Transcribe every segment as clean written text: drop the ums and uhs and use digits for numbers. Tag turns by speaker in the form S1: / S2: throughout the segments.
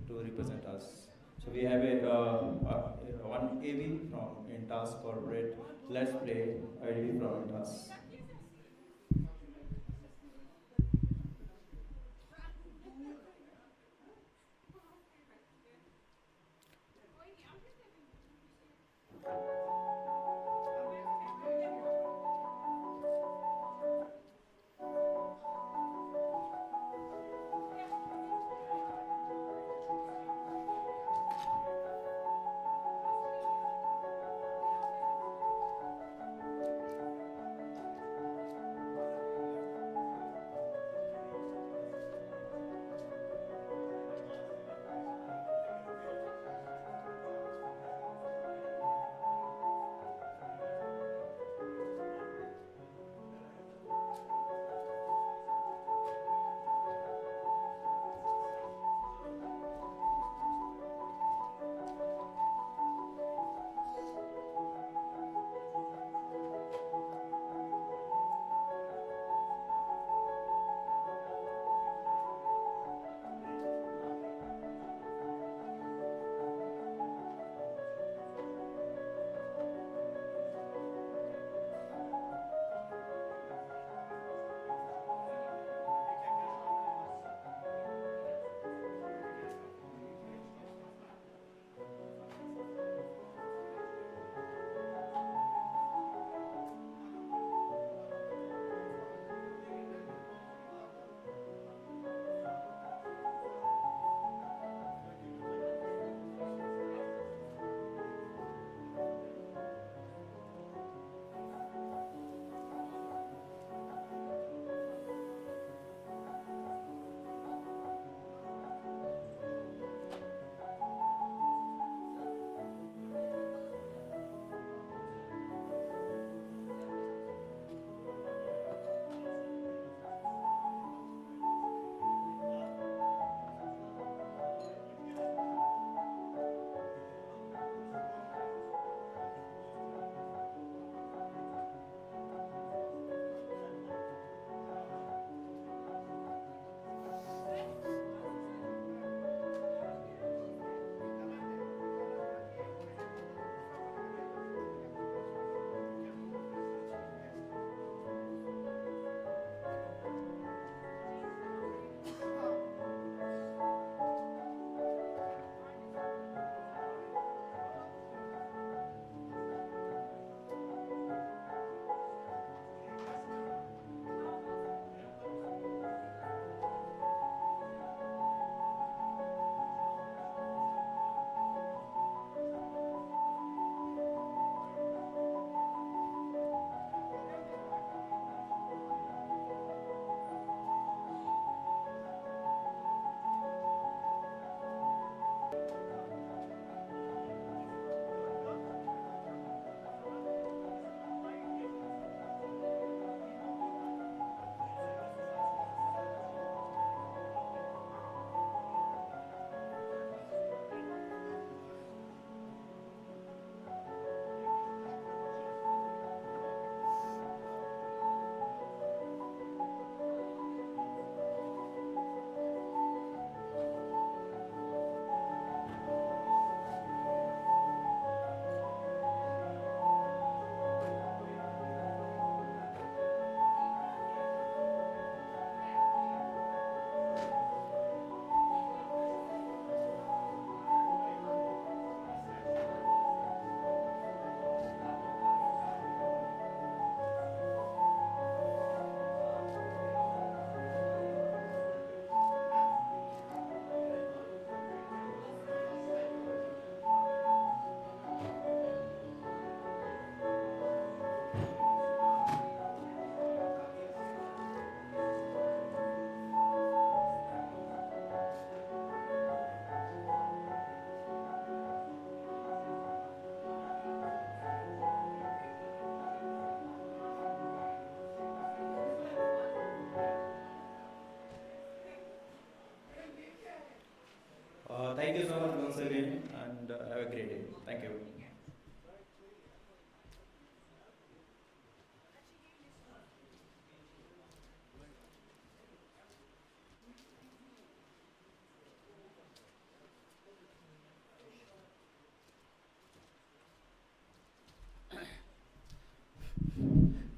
S1: to represent us. So we have one AV from Intas Corporate. Let's play AV from Intas. Thank you so much once again, and have a great day. Thank you.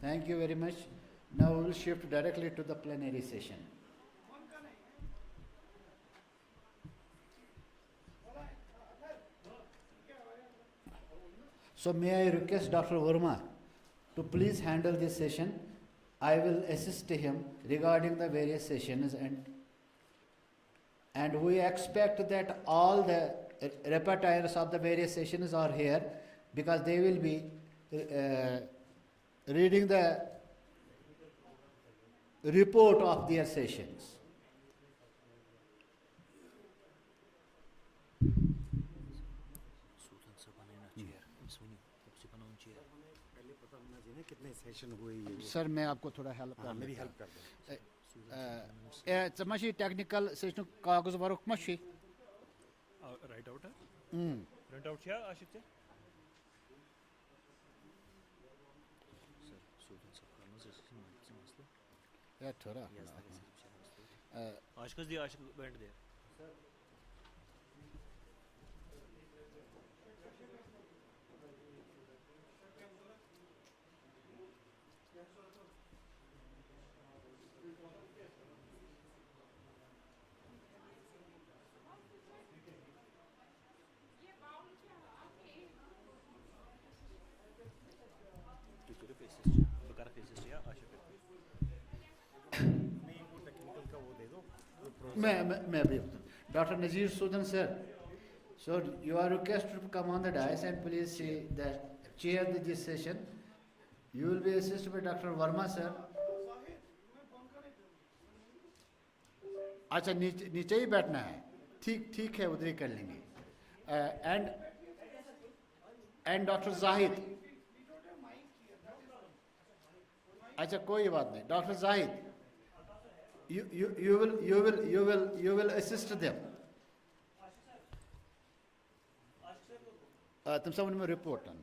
S2: Thank you very much. Now we will shift directly to the plenary session. So may I request Dr. Verma to please handle this session. I will assist him regarding the various sessions, and we expect that all the repertoires of the various sessions are here, because they will be reading the report of their sessions. Sir मैं आपको थोड़ा help कर
S3: मेरी help कर दो
S2: तमाशी technical session कागज work मशी
S3: right out है प्रिंट आउट किया आशिक से
S2: या थोड़ा
S3: आशिक दिया आशिक बैंड दिया
S2: मैं भी Dr. Nazir Sudan sir, so you are requested to come on the dais and please see the chair of this session. You will be assisted by Dr. Verma sir. अच्छा नीचे ही बैठना है, ठीक है, उधर ही कर लेंगे. And Dr. Zahid. अच्छा कोई बात नहीं. Dr. Zahid, you will assist them. तुम सब उनमें report on.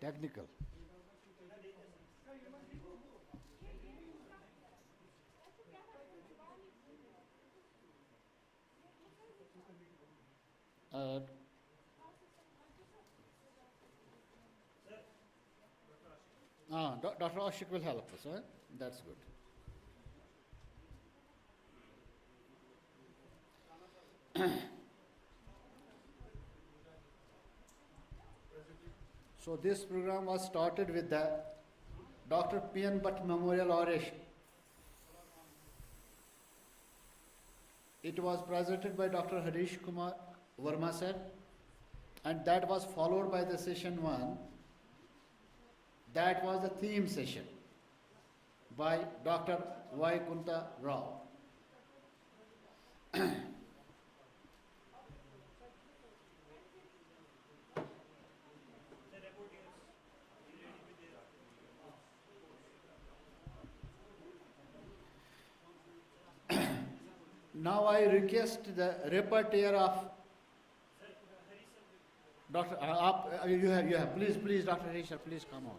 S2: Technical. Dr. Ashik will help us, right? That's good. So this program was started with the Dr. P.N. Bhatt Memorial Oration. It was presented by Dr. Harish Kumar Verma sir, and that was followed by the session 1. That was the theme session by Dr. Vaikunta Rao. Now I request the repertoire of Dr. You have. Please, Dr. Harish, please come on.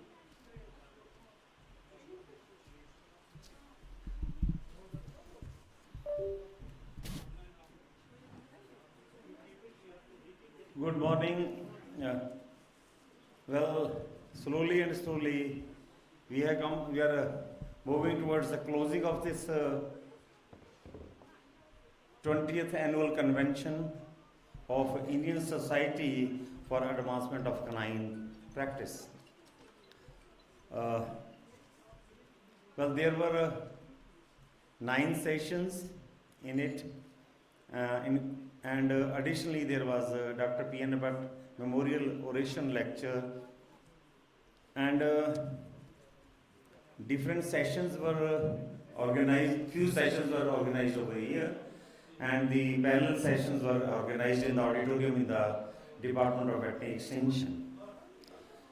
S1: Good morning. Well, slowly and slowly we are moving towards the closing of this 20th annual convention of Indian Society for Advancement of Canine Practice. Well, there were 9 sessions in it, and additionally there was Dr. P.N. Bhatt Memorial Oration Lecture, and different sessions were organized. Few sessions were organized over here, and the parallel sessions were organized in the auditorium in the Department of Veterinary Extension.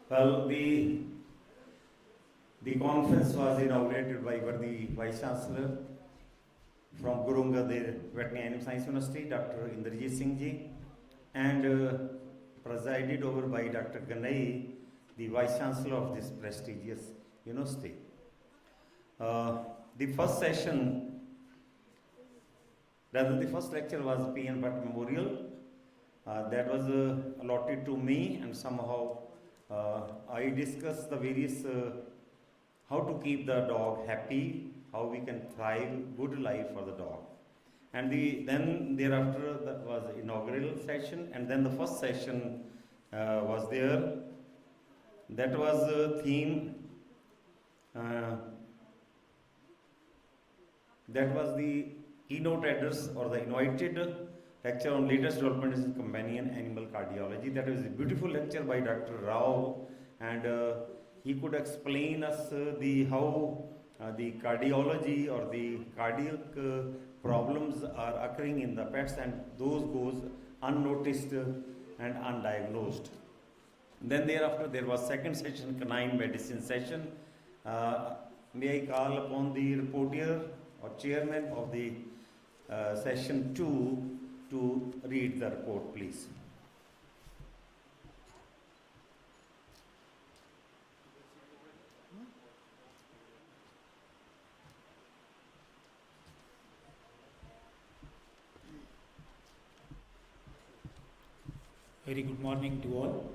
S1: Well, the conference was inaugurated by the Vice Chancellor from Guru Angad Dev Veterinary Animal Science University, Dr. Indrajit Singh ji, and presided over by Dr. Ganai, the Vice Chancellor of this prestigious University. The first session, rather the first lecture was P.N. Bhatt Memorial. That was allotted to me, and somehow I discussed the various how to keep the dog happy, how we can thrive good life for the dog. And then thereafter that was the inaugural session, and then the first session was there. That was the theme. That was the keynote address or the invited lecture on latest developments in companion animal cardiology. That was a beautiful lecture by Dr. Rao, and he could explain us how the cardiology or the cardiac problems are occurring in the pets, and those goes unnoticed and undiagnosed. Then thereafter there was second session, canine medicine session. May I call upon the reporter or chairman of the session 2 to read the report, please.
S4: Very good morning to all.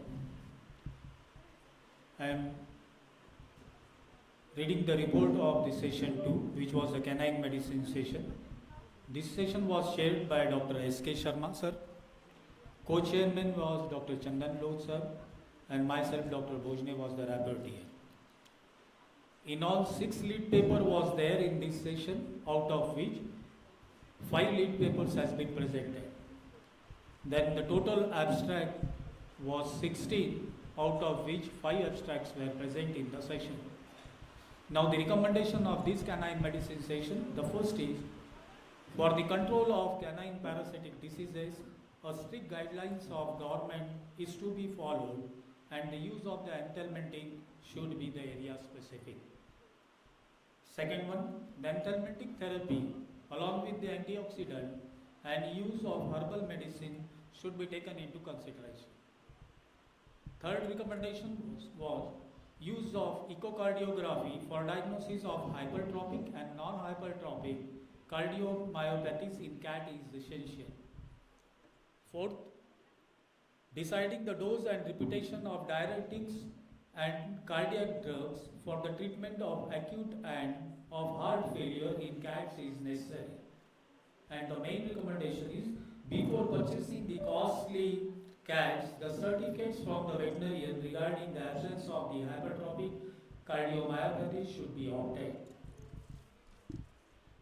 S4: I am reading the report of the session 2, which was a canine medicine session. This session was chaired by Dr. S.K. Sharma sir. Co-chairman was Dr. Chandan Lodh sir, and myself, Dr. Bojne, was the rapporteur. In all, 6 lead paper was there in this session, out of which 5 lead papers has been presented. Then the total abstract was 16, out of which 5 abstracts were present in the session. Now the recommendation of this canine medicine session, the first is, for the control of canine parasitic diseases, a strict guidelines of government is to be followed, and the use of the anthelmintic should be the area specific. Second one, the anthelmintic therapy along with the antioxidant and use of herbal medicine should be taken into consideration. Third recommendation was use of echocardiography for diagnosis of hypertrophic and non-hypertrophic cardiomyopathies in cat is essential. Fourth, deciding the dose and repetition of diuretics and cardiac drugs for the treatment of acute and of heart failure in cats is necessary. And the main recommendation is, before purchasing the costly cats, the certificates from the veterinarian regarding the absence of the hypertrophic cardiomyopathy should be obtained.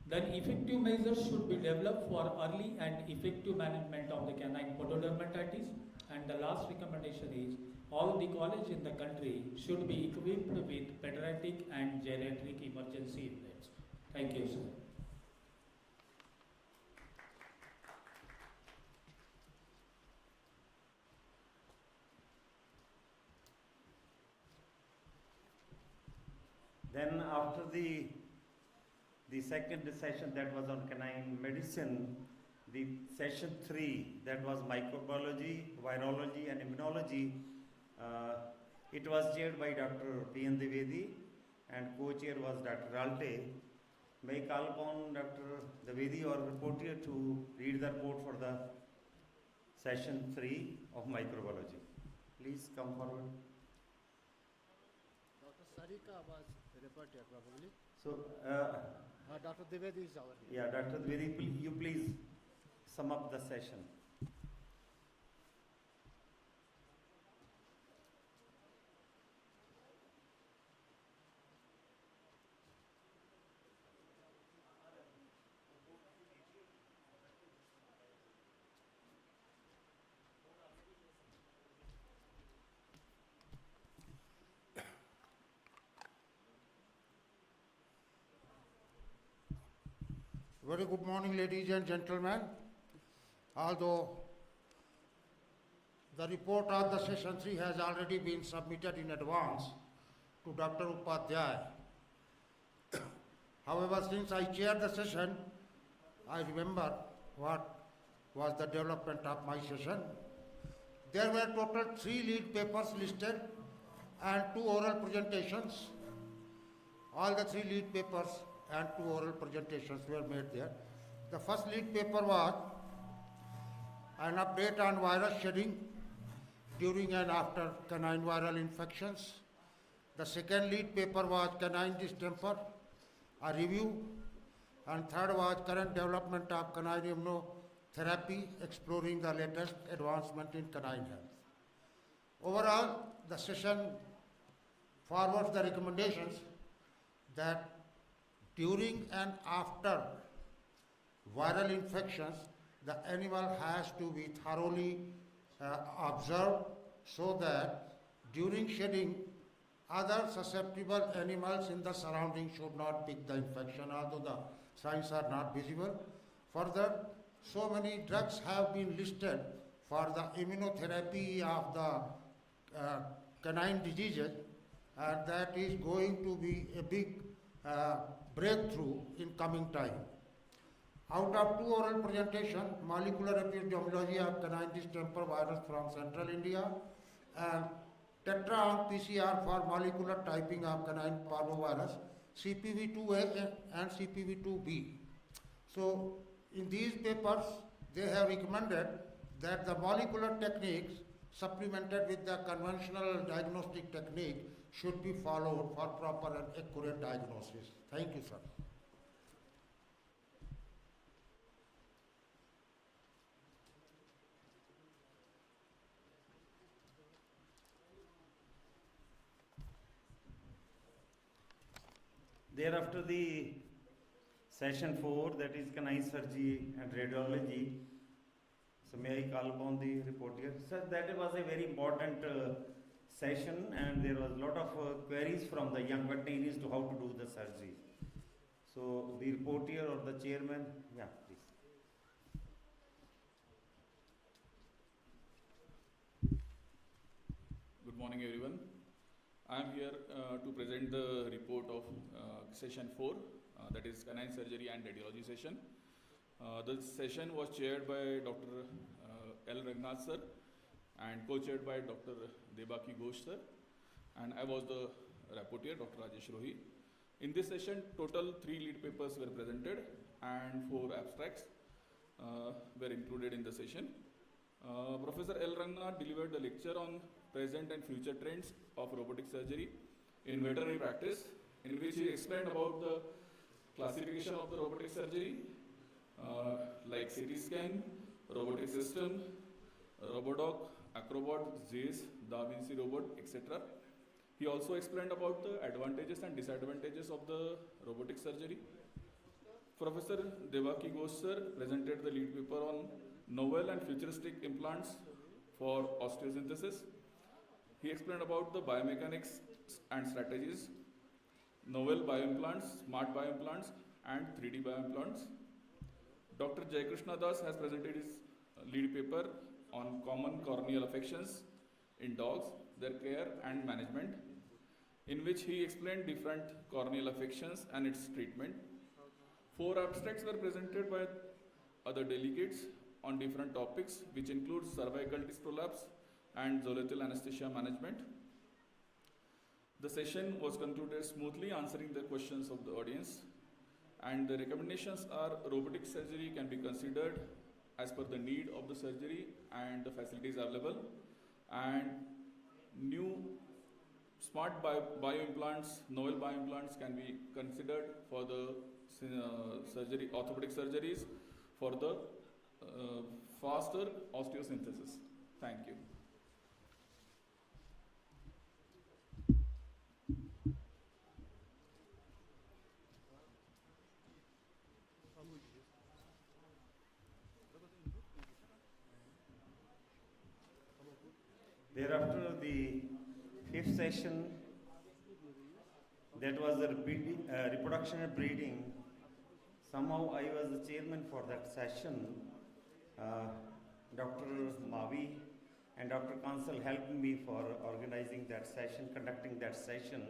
S4: Then effective measures should be developed for early and effective management of the canine pododermatitis. And the last recommendation is, all the colleges in the country should be equipped with pediatric and geriatric emergency units. Thank you, sir.
S1: Then after the second session, that was on canine medicine, the session 3, that was microbiology, virology and immunology. It was chaired by Dr. P.N. Dwivedi and co-chair was Dr. Ralte. May I call upon Dr. Dwivedi or reporter to read the report for the session 3 of microbiology. Please come forward.
S2: Dr. Sarika was reporter probably.
S1: So,
S2: Dr. Dwivedi is our here.
S1: yeah, Dr. Dwivedi, you please sum up the session.
S5: Very good morning, ladies and gentlemen. Although the report of the session 3 has already been submitted in advance to Dr. Upadhyay. However, since I chaired the session, I remember what was the development of my session. There were total 3 lead papers listed and 2 oral presentations. All the 3 lead papers and 2 oral presentations were made there. The first lead paper was an update on virus shedding during and after canine viral infections. The second lead paper was canine distemper, a review. And third was current development of canine immunotherapy, exploring the latest advancement in canine health. Overall, the session forwards the recommendations that during and after viral infections, the animal has to be thoroughly observed so that during shedding, other susceptible animals in the surroundings should not pick the infection, although the signs are not visible. Further, so many drugs have been listed for the immunotherapy of the canine diseases, and that is going to be a big breakthrough in coming time. Out of 2 oral presentations, molecular epidemiology of canine distemper virus from Central India and tetra-onc PCR for molecular typing of canine parvovirus, CPV2A and CPV2B. So, in these papers, they have recommended that the molecular techniques supplemented with the conventional diagnostic technique should be followed for proper and accurate diagnosis. Thank you, sir.
S1: Thereafter, the session 4, that is canine surgery and radiology. So may I call upon the report here? Sir, that was a very important session, and there was a lot of queries from the young veterinarians to how to do the surgery. So the report here or the chairman, yeah, please.
S6: Good morning, everyone. I am here to present the report of session 4, that is canine surgery and radiology session. The session was chaired by Dr. L. Raghunath sir and co-chaired by Dr. Debaki Ghosh sir, and I was the rapporteur, Dr. Rajesh Rohi. In this session, total 3 lead papers were presented and 4 abstracts were included in the session. Professor L. Raghunath delivered the lecture on present and future trends of robotic surgery in veterinary practice, in which he explained about the classification of the robotic surgery, like CT scan, robotic system, Robodoc, Acrobat, Zeiss, Da Vinci robot, etc. He also explained about the advantages and disadvantages of the robotic surgery. Professor Devaki Ghosh sir presented the lead paper on novel and futuristic implants for osteosynthesis. He explained about the biomechanics and strategies, novel bioimplants, smart bioimplants, and 3D bioimplants. Dr. Jaykrishna Das has presented his lead paper on common corneal affections in dogs, their care and management, in which he explained different corneal affections and its treatment. 4 abstracts were presented by other delegates on different topics, which include cervical disc prolapse and zoletal anesthesia management. The session was concluded smoothly, answering the questions of the audience, and the recommendations are robotic surgery can be considered as per the need of the surgery and the facilities available, and new smart bioimplants, novel bioimplants can be considered for the surgery, orthopedic surgeries for the faster osteosynthesis. Thank you.
S1: Thereafter, the 5th session, that was the reproduction and breeding. Somehow I was the chairman for that session. Dr. Mavi and Dr. Kansal helped me for organizing that session, conducting that session.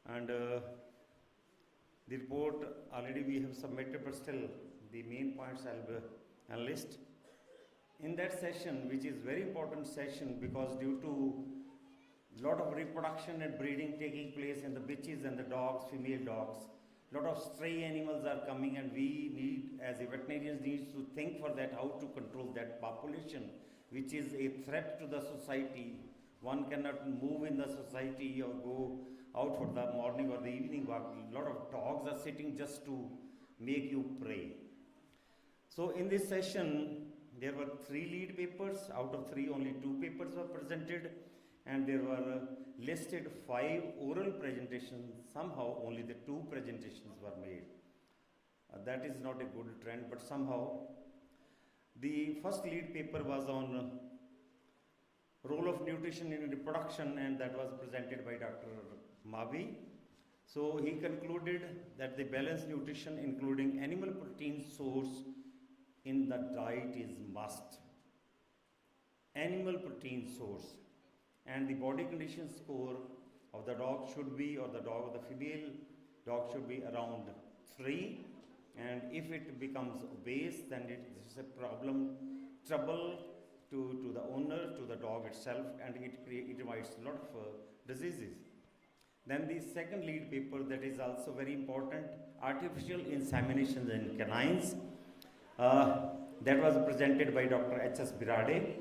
S1: And the report already we have submitted, but still the main points I'll list. In that session, which is very important session because due to lot of reproduction and breeding taking place in the bitches and the dogs, female dogs. Lot of stray animals are coming, and we need, as a veterinarians, needs to think for that, how to control that population, which is a threat to the society. One cannot move in the society or go out for the morning or the evening walk. A lot of dogs are sitting just to make you pray. So in this session, there were 3 lead papers. Out of 3, only 2 papers were presented, and there were listed 5 oral presentations. Somehow only the 2 presentations were made. That is not a good trend, but somehow. The first lead paper was on role of nutrition in reproduction, and that was presented by Dr. Mavi. So he concluded that the balanced nutrition, including animal protein source in the diet, is must. Animal protein source. And the body condition score of the dog should be, or the dog, the female dog should be around 3. And if it becomes obese, then it is a trouble to the owner, to the dog itself, and it invites a lot of diseases. Then the second lead paper, that is also very important, artificial inseminations in canines. That was presented by Dr. H.S. Birade.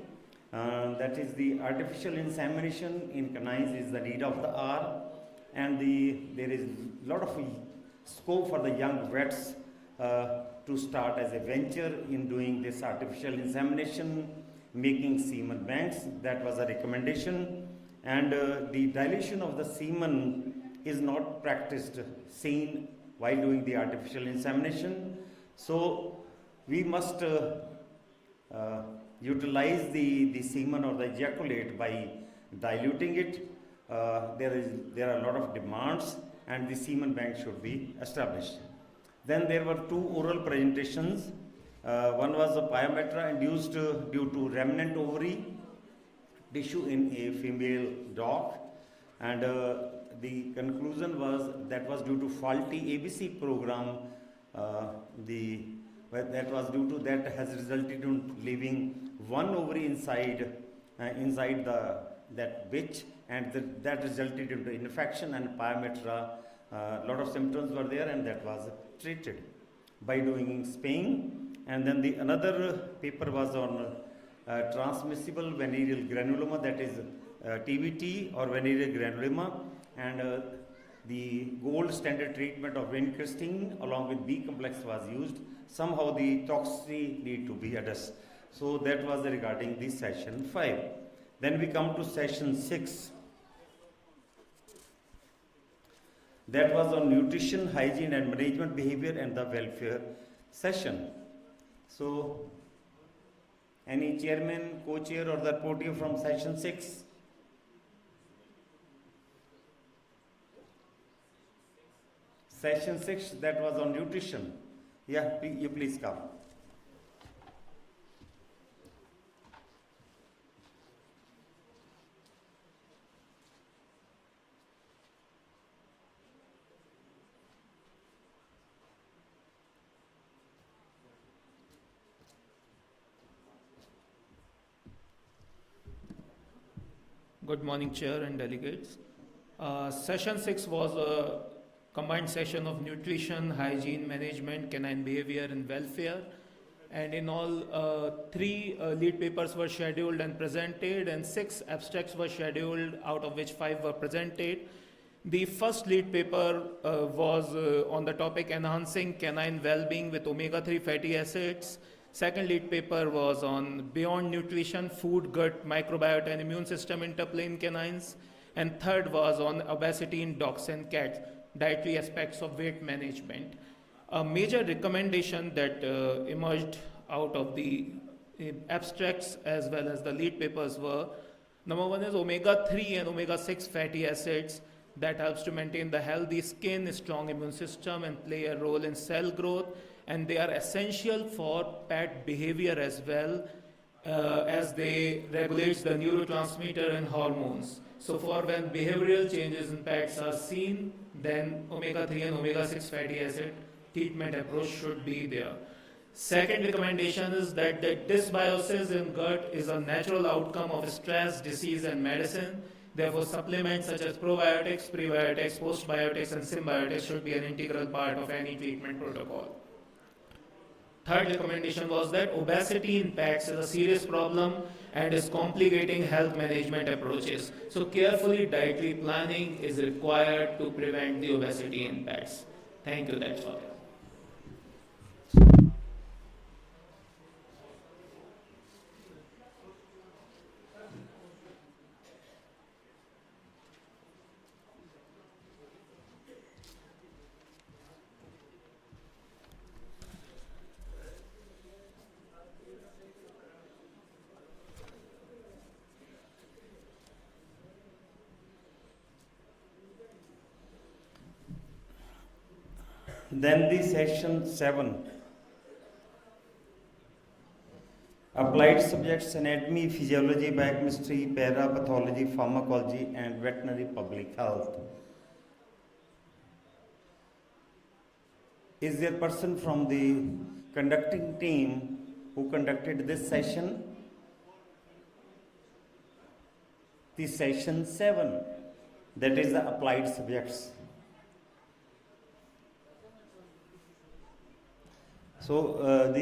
S1: That is the artificial insemination in canines is the need of the hour, and there is a lot of scope for the young vets to start as a venture in doing this artificial insemination, making semen banks. That was a recommendation. And the dilution of the semen is not practiced, seen while doing the artificial insemination. So we must utilize the semen or the ejaculate by diluting it. There are a lot of demands, and the semen bank should be established. Then there were 2 oral presentations. One was a pyometra induced due to remnant ovary tissue in a female dog, and the conclusion was that was due to faulty ABC program. That was due to that has resulted in leaving one ovary inside that bitch, and that resulted into infection and pyometra. Lot of symptoms were there, and that was treated by doing spaying. And then the another paper was on transmissible venereal granuloma, that is TVT or venereal granuloma, and the gold standard treatment of vincristine along with B complex was used. Somehow the toxicity need to be addressed. So that was regarding the session 5. Then we come to session 6. That was on nutrition, hygiene and management behavior and the welfare session. So any chairman, co-chair or the podium from session 6? Session 6, that was on nutrition. Yeah, you please come.
S7: Good morning, Chair and delegates. Session 6 was a combined session of nutrition, hygiene, management, canine behavior and welfare. And in all, 3 lead papers were scheduled and presented, and 6 abstracts were scheduled, out of which 5 were presented. The first lead paper was on the topic enhancing canine well-being with omega-3 fatty acids. Second lead paper was on beyond nutrition, food, gut, microbiota and immune system interplay in canines. And third was on obesity in dogs and cats, dietary aspects of weight management. A major recommendation that emerged out of the abstracts as well as the lead papers were, number 1 is omega-3 and omega-6 fatty acids that helps to maintain the healthy skin, strong immune system and play a role in cell growth. And they are essential for pet behavior as well, as they regulate the neurotransmitter and hormones. So for when behavioral changes in pets are seen, then omega-3 and omega-6 fatty acid treatment approach should be there. Second recommendation is that the dysbiosis in gut is a natural outcome of stress, disease and medicine. Therefore, supplements such as probiotics, prebiotics, postbiotics, and symbiotics should be an integral part of any treatment protocol. Third recommendation was that obesity in pets is a serious problem and is complicating health management approaches. So carefully dietary planning is required to prevent the obesity in pets. Thank you, that's all.
S1: Then the session 7. Applied subjects anatomy, physiology, biochemistry, parapathology, pharmacology, and veterinary public health. Is there a person from the conducting team who conducted this session? The session 7, that is the applied subjects. So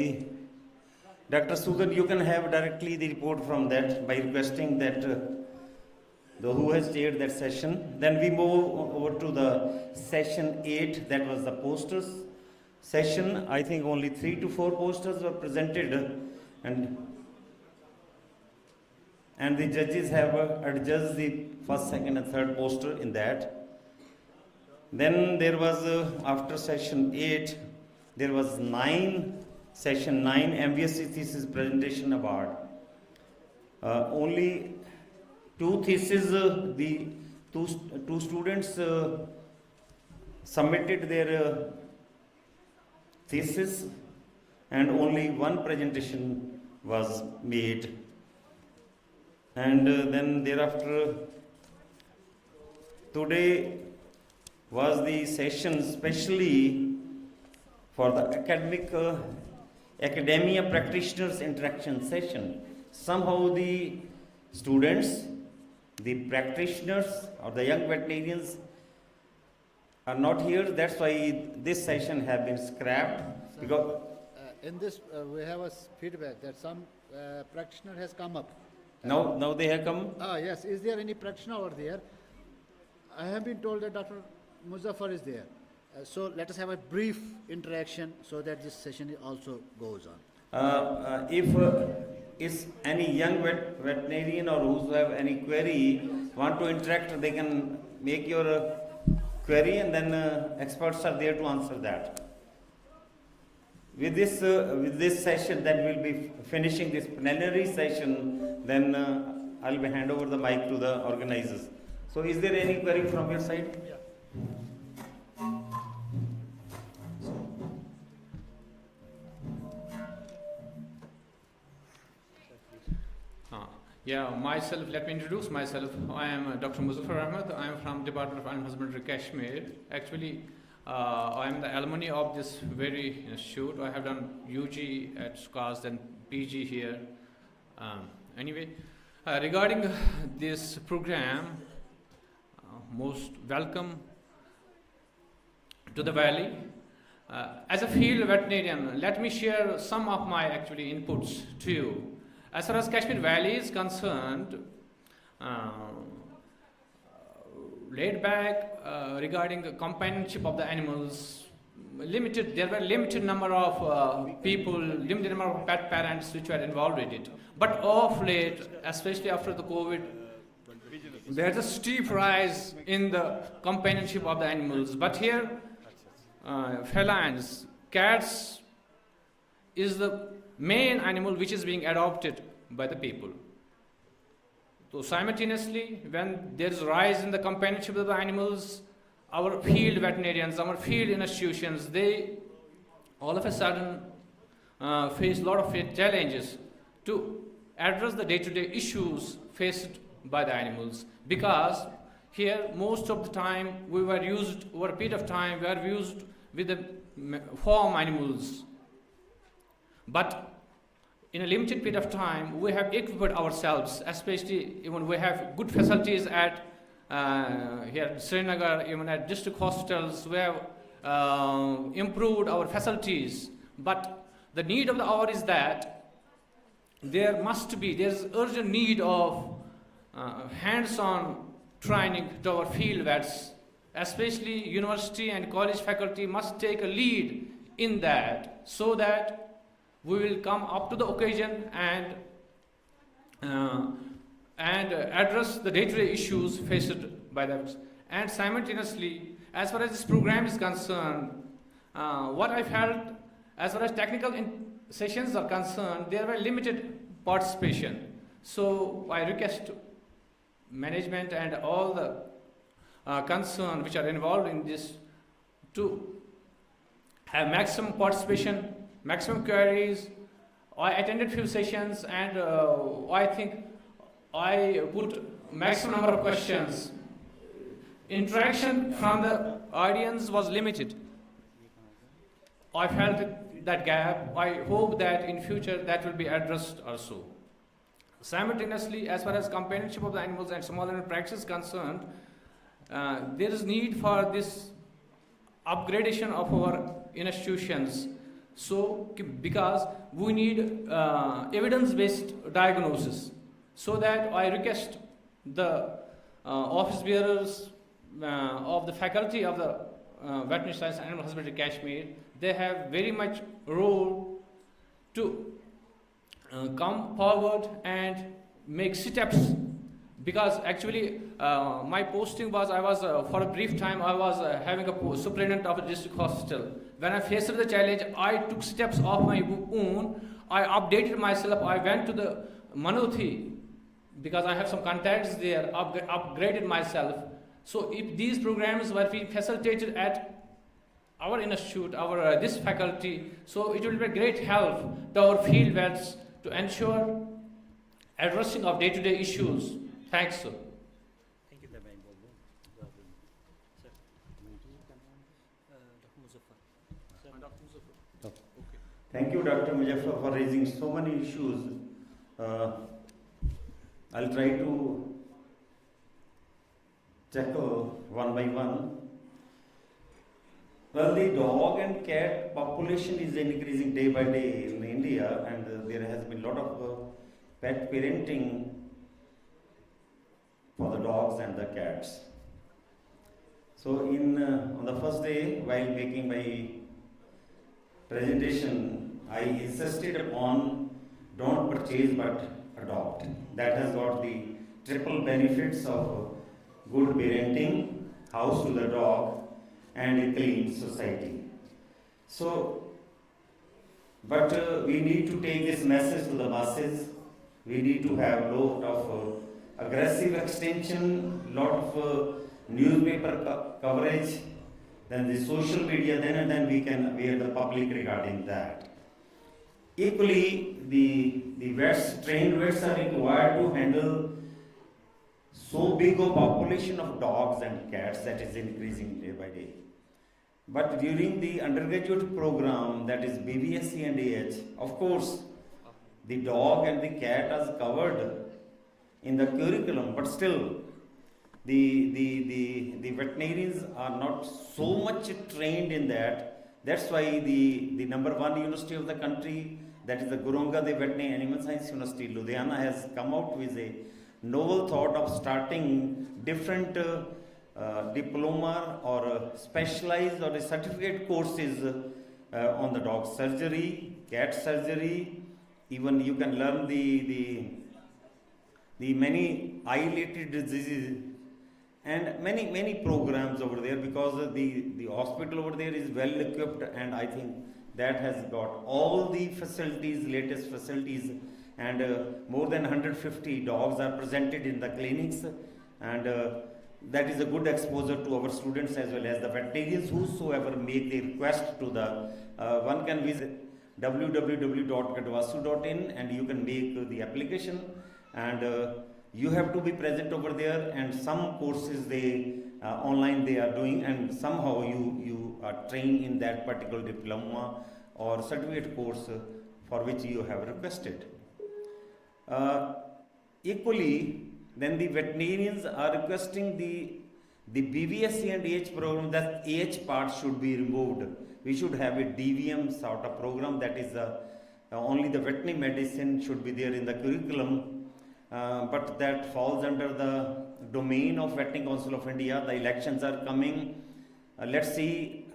S1: Dr. Sudan, you can have directly the report from that by requesting that who has chaired that session. Then we move over to the session 8, that was the posters session. I think only 3 to 4 posters were presented, and the judges have adjudged the first, second, and third poster in that. Then there was after session 8. There was session 9 MBSc thesis presentation award. Only 2 theses, the two students submitted their thesis, and only 1 presentation was made. And then thereafter, today was the session specially for the academia practitioners interaction session. Somehow the students, the practitioners or the young veterinarians are not here. That's why this session have been scrapped. Because
S2: in this, we have a feedback that some practitioner has come up.
S1: now they have come.
S2: Yes, is there any practitioner over there? I have been told that Dr. Muzaffar is there. So let us have a brief interaction so that this session also goes on.
S1: If is any young veterinarian or who have any query want to interact, they can make your query, and then experts are there to answer that. With this session, that will be finishing this plenary session. Then I'll be hand over the mic to the organizers. So, is there any query from your side?
S3: Yeah.
S7: Myself, let me introduce myself. I am Dr. Muzaffar Ahmed. I am from Department of Animal Husbandry, Kashmir. Actually, I am the alumni of this very institute. I have done UG at Skuast and PG here. Anyway, regarding this program, most welcome to the Valley. As a field veterinarian, let me share some of my actually inputs to you. As far as Kashmir Valley is concerned, laid back regarding the companionship of the animals, there were limited number of people, limited number of pet parents which were involved with it. But of late, especially after the COVID, there's a steep rise in the companionship of the animals. But here, felines, cats is the main animal which is being adopted by the people. So simultaneously, when there is a rise in the companionship of the animals, our field veterinarians, our field institutions, they all of a sudden face a lot of challenges to address the day-to-day issues faced by the animals. Because here, most of the time, over a period of time, we are used with the farm animals. But
S8: in a limited period of time, we have equipped ourselves, especially even we have good facilities at here in Srinagar, even at district hospitals. We have improved our facilities, but the need of the hour is that there's urgent need of hands-on training to our field vets, especially university and college faculty must take a lead in that, so that we will come up to the occasion and address the day-to-day issues faced by them. And simultaneously, as far as this program is concerned, what I felt, as far as technical sessions are concerned, there were limited participation. So I request management and all the concerned which are involved in this to have maximum participation, maximum queries. I attended few sessions and I think I put maximum number of questions. Interaction from the audience was limited. I felt that gap. I hope that in future that will be addressed also. Simultaneously, as far as companionship of the animals and small animal practice is concerned, there is need for this upgradation of our institutions. So, because we need evidence-based diagnosis, so that I request the office bearers of the faculty of the Veterinary Science and Animal Husbandry Kashmir, they have very much role to come forward and make steps, because actually my posting was, I was for a brief time I was having a superintendent of a district hospital. When I faced the challenge, I took steps of my own. I updated myself. I went to the Manuthi because I have some contacts there, upgraded myself. So if these programs were being facilitated at our institute, our this faculty, so it will be a great help to our field vets to ensure addressing of day-to-day issues. Thanks, sir.
S3: Thank you, Dr. Muzaffar. Sir, Dr. Muzaffar. Okay.
S1: Thank you, Dr. Muzaffar, for raising so many issues. I'll try to tackle one by one. Well, the dog and cat population is increasing day by day in India, and there has been a lot of pet parenting for the dogs and the cats. So, on the first day, while making my presentation, I insisted upon don't purchase but adopt. That has got the triple benefits of good parenting, house to the dog, and a clean society. So, but we need to take this message to the masses. We need to have lot of aggressive extension, lot of newspaper coverage, then the social media, then we can aware the public regarding that. Equally, the vets, trained vets are required to handle so big a population of dogs and cats that is increasing day by day. But during the undergraduate program, that is BVSc and AH, of course, the dog and the cat is covered in the curriculum, but still, the veterinarians are not so much trained in that. That's why the number one university of the country, that is the Guru Angad Dev Veterinary Animal Science University, Ludhiana, has come out with a novel thought of starting different diploma or specialized or certificate courses on the dog surgery, cat surgery. Even you can learn the many eye-related diseases and many programs over there, because the hospital over there is well equipped, and I think that has got all the facilities, latest facilities, and more than 150 dogs are presented in the clinics, and that is a good exposure to our students as well as the veterinarians whosoever make the request to the one can visit www.gadwasu.in and you can make the application, and you have to be present over there, and some courses they online they are doing, and somehow you are trained in that particular diploma or certificate course for which you have requested. Equally, then the veterinarians are requesting the BVSC and AH program, that AH part should be removed. We should have a DVM sort of program, that is only the veterinary medicine should be there in the curriculum, but that falls under the domain of Veterinary Council of India. The elections are coming. Let's see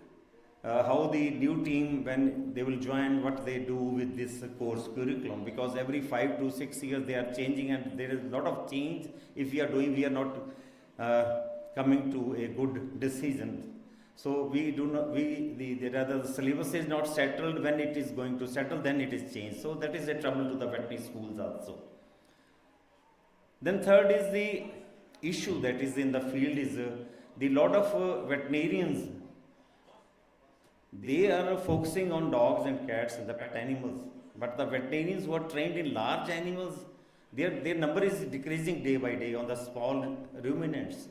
S1: how the new team, when they will join, what they do with this course curriculum, because every 5 to 6 years they are changing, and there is a lot of change. If we are not coming to a good decision. So we do not, rather the syllabus is not settled. When it is going to settle, then it is changed. So that is a trouble to the veterinary schools also. Then third is the issue that is in the field is the lot of veterinarians, they are focusing on dogs and cats and the pet animals. But the veterinarians who are trained in large animals, their number is decreasing day by day on the small ruminants.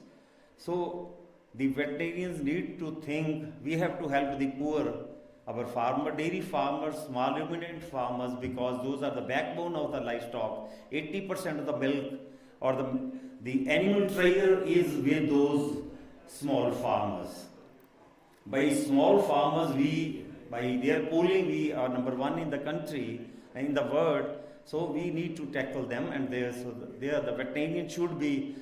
S1: So the veterinarians need to think, we have to help the poor, our farmer, dairy farmers, small ruminant farmers, because those are the backbone of the livestock. 80% of the milk or the animal trade is with those small farmers. By small farmers, by their polling, we are number 1 in the country and in the world. So we need to tackle them, and the veterinarians should be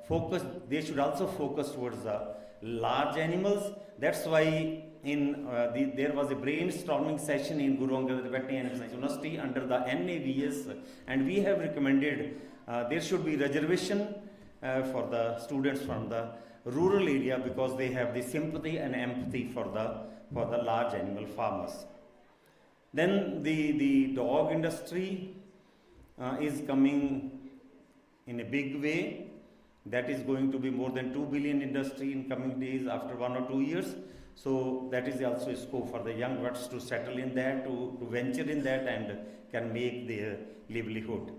S1: focused. They should also focus towards the large animals. That's why there was a brainstorming session in Guru Angad Veterinary Science University under the NAVS, and we have recommended there should be reservation for the students from the rural area, because they have the sympathy and empathy for the large animal farmers. Then the dog industry is coming in a big way. That is going to be more than 2 billion industry in coming days after 1 or 2 years. So that is also a scope for the young vets to settle in that, to venture in that, and can make their livelihood.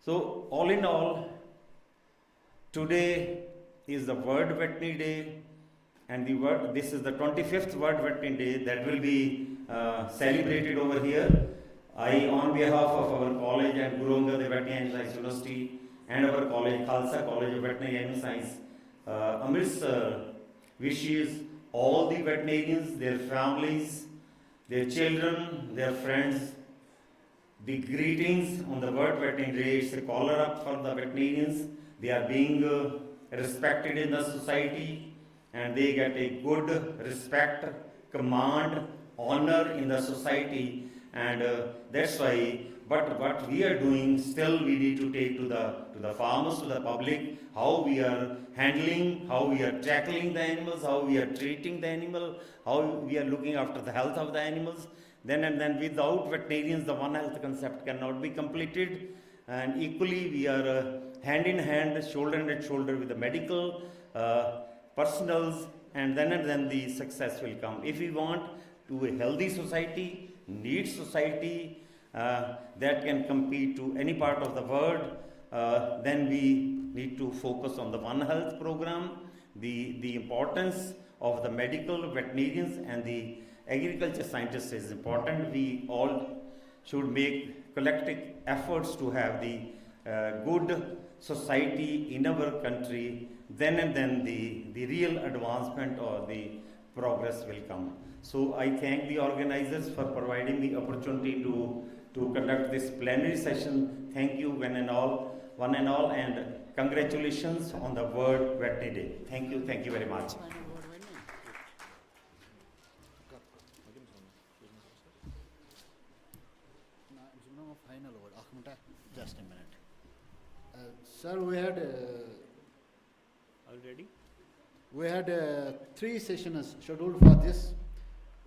S1: So all in all, today is the World Veterinary Day, and this is the 25th World Veterinary Day that will be celebrated over here. I, on behalf of our college and Guru Angad Veterinary Science University and our college, Khalsa College of Veterinary Animal Science, Amritsar, wishes all the veterinarians, their families, their children, their friends, the greetings on the World Veterinary Day. It's a collar up for the veterinarians. They are being respected in the society, and they get a good respect, command, honor in the society, and that's why. But what we are doing, still we need to take to the farmers, to the public, how we are handling, how we are tackling the animals, how we are treating the animal, how we are looking after the health of the animals. Then without veterinarians, the One Health concept cannot be completed. And equally, we are hand in hand, shoulder and shoulder with the medical personals, and then the success will come. If we want to a healthy society, neat society, that can compete to any part of the world, then we need to focus on the One Health program. The importance of the medical veterinarians and the agriculture scientists is important. We all should make collective efforts to have the good society in our country. Then the real advancement or the progress will come. So I thank the organizers for providing the opportunity to conduct this plenary session. Thank you one and all, and congratulations on the World Veterinary Day. Thank you very much.
S2: Final word. Just a minute. Sir, we had
S3: Already?
S2: We had 3 sessions scheduled for this.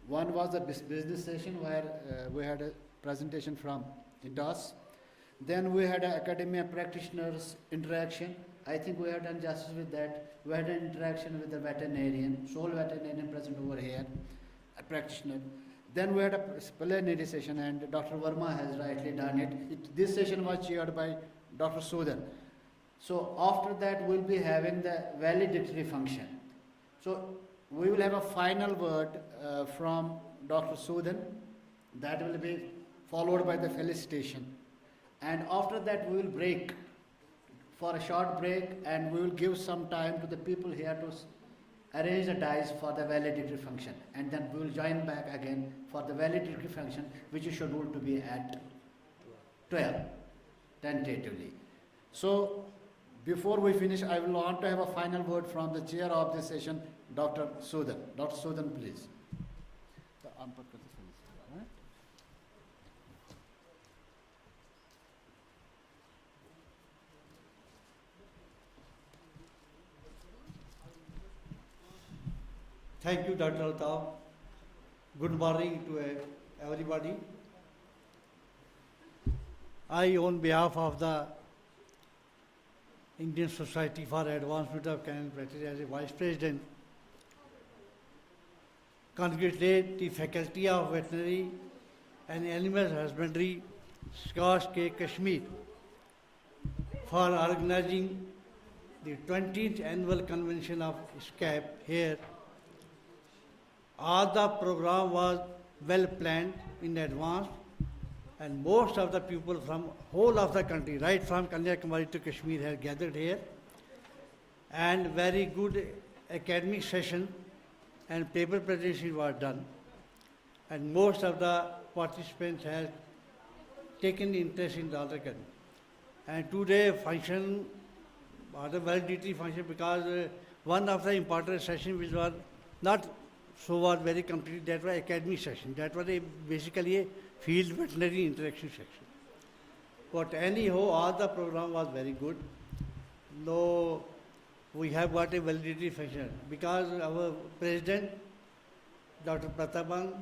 S2: One was the business session where we had a presentation from INDOS. Then we had an academia practitioners interaction. I think we have done justice with that. We had an interaction with the veterinarian, sole veterinarian present over here, a practitioner. Then we had a plenary session, and Dr. Verma has rightly done it. This session was chaired by Dr. Sudan. So after that, we'll be having the valedictory function. So we will have a final word from Dr. Sudan, That will be followed by the felicitation. And after that, we will break for a short break, and we will give some time to the people here to arrange the dice for the valedictory function. And then we will join back again for the valedictory function, which is scheduled to be at 12, tentatively. So, before we finish, I will want to have a final word from the chair of this session, Dr. Sudan. Dr. Sudan, please.
S9: Thank you, Dr. Altaf. Good morning to everybody. I, on behalf of the Indian Society for Advancement of Canine Practice as a Vice President, congratulate the Faculty of Veterinary and Animal Husbandry, Skuast-K, Kashmir, for organizing the 20th Annual Convention of SCAP here. All the program was well planned in advance, and most of the people from whole of the country, right from Kanyakumari to Kashmir, have gathered here. And very good academic session and paper presentation was done. And most of the participants have taken interest in the other academy. And today function was a validity function because one of the important sessions which was not so was very complete, that was academic session. That was basically a field veterinary interaction section. But anyhow, all the program was very good. Though we have got a validity function because our president, Dr. Pratapan,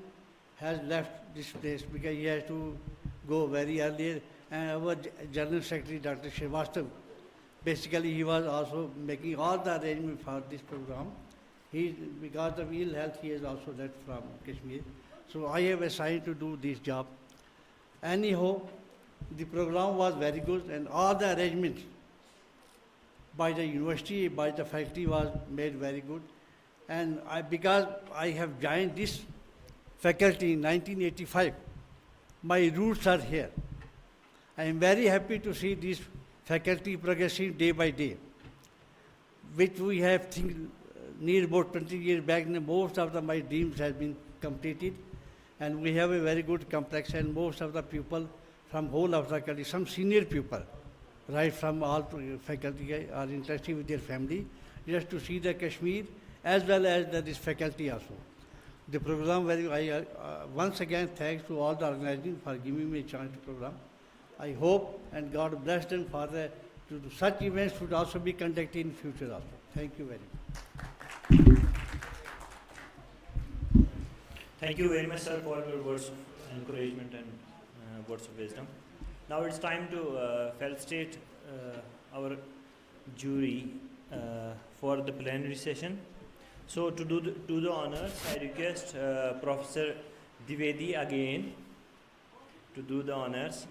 S9: has left this place because he has to go very early, and our General Secretary, Dr. Shrivastava, basically he was also making all the arrangements for this program. Because of ill health, he has also left from Kashmir. So I have assigned to do this job. Anyhow, the program was very good, and all the arrangements by the university, by the faculty was made very good. And because I have joined this faculty in 1985, my roots are here. I am very happy to see this faculty progressing day by day, which we have near about 20 years back, most of my dreams have been completed, and we have a very good complex, and most of the people from whole of the country, some senior people, right from all faculty are interested with their family, just to see the Kashmir as well as this faculty also. The program, once again, thanks to all the organizing for giving me a chance to program. I hope and God bless them for such events should also be conducted in future also. Thank you very much.
S3: Thank you very much, sir, for your words of encouragement and words of wisdom. Now it's time to felicitate our jury for the plenary session. So to do the honors, I request Professor Dwivedi again to do the honors.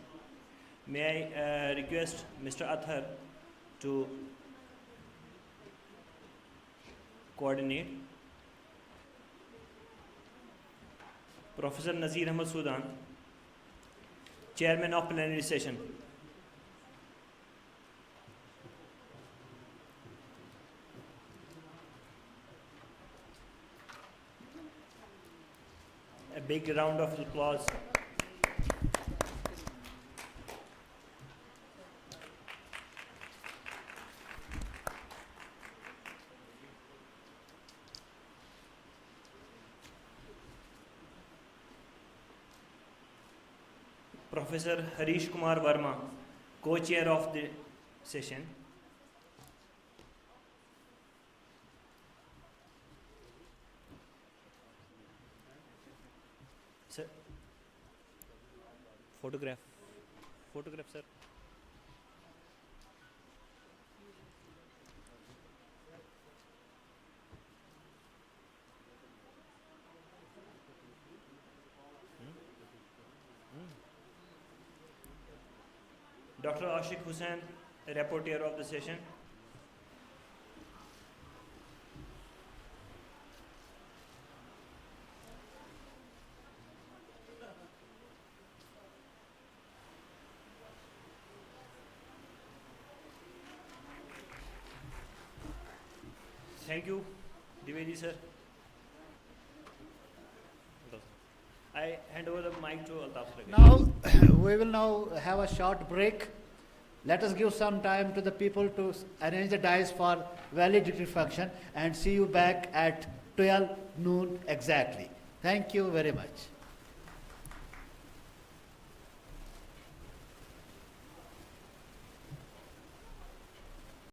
S3: May I request Mr. Athar to coordinate. Professor Nazir Ahmad Sudan, Chairman of Plenary Session. A big round of applause. Professor Harish Kumar Verma, co-chair of the session. Sir, photograph, sir. Dr. Ashik Hussain, rapporteur of the session. Thank you, Divedi sir. I hand over the mic to Altaf sir again.
S2: Now, we will now have a short break. Let us give some time to the people to arrange the dice for valedictory function and see you back at 12 noon exactly. Thank you very much.